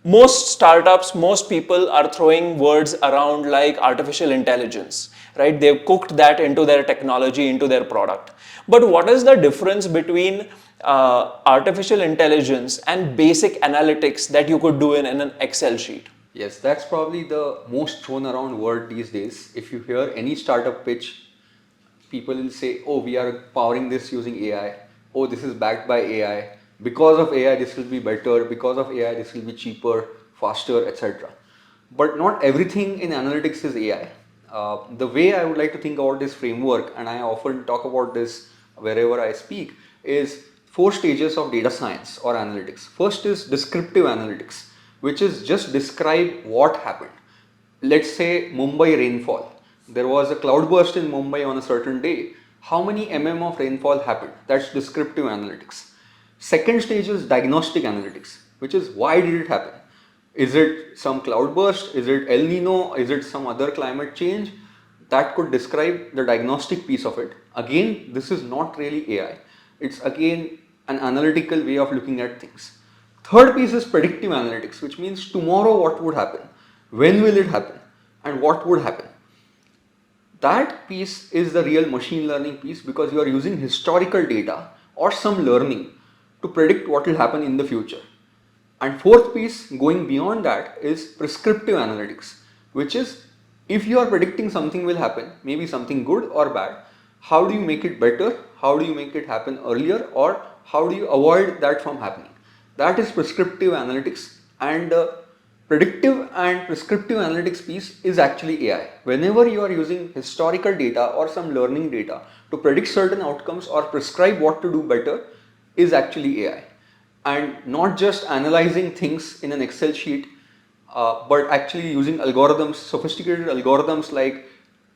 Most startups, most people are throwing words around like artificial intelligence, right? They've cooked that into their technology, into their product. But what is the difference between artificial intelligence and basic analytics that you could do in an Excel sheet? Yes, that's probably the most thrown around word these days. If you hear any startup pitch, people will say, oh, we are powering this using AI. Oh, this is backed by AI. Because of AI, this will be better. Because of AI, this will be cheaper, faster, etc. But not everything in analytics is AI. The way I would like to think about this framework, and I often talk about this wherever I speak, is four stages of data science or analytics. First is descriptive analytics, which is just describe what happened. Let's say Mumbai rainfall. There was a cloudburst in Mumbai on a certain day. How many of rainfall happened? That's descriptive analytics. Second stage is diagnostic analytics, which is why did it happen? Is it some cloudburst? Is it El Nino? Is it some other climate change? That could describe the diagnostic piece of it. Again, this is not really AI. It's again an analytical way of looking at things. Third piece is predictive analytics, which means tomorrow what would happen, when will it happen, and what would happen. That piece is the real machine learning piece because you are using historical data or some learning to predict what will happen in the future. And fourth piece, going beyond that, is prescriptive analytics, which is if you are predicting something will happen, maybe something good or bad, how do you make it better? How do you make it happen earlier? Or how do you avoid that from happening? That is prescriptive analytics, and predictive and prescriptive analytics piece is actually AI. Whenever you are using historical data or some learning data to predict certain outcomes or prescribe what to do better is actually AI. And not just analyzing things in an Excel sheet, but actually using algorithms, sophisticated algorithms like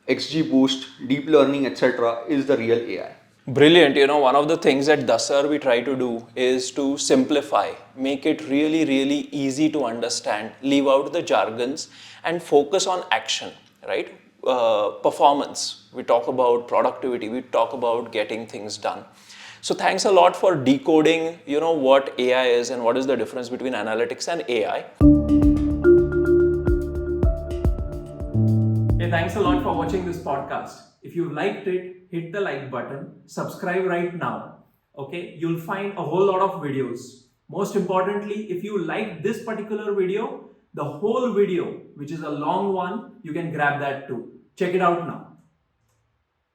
XGBoost, deep learning, etc. is the real AI. Brilliant. One of the things at DASAR we try to do is to simplify, make it really, really easy to understand, leave out the jargons and focus on action, right? Performance. We talk about productivity. We talk about getting things done. So thanks a lot for decoding, what AI is and what is the difference between analytics and AI. Hey, thanks a lot for watching this podcast. If you liked it, hit the like button, subscribe right now. Okay, you'll find a whole lot of videos. Most importantly, if you like this particular video, the whole video, which is a long one, you can grab that too. Check it out now.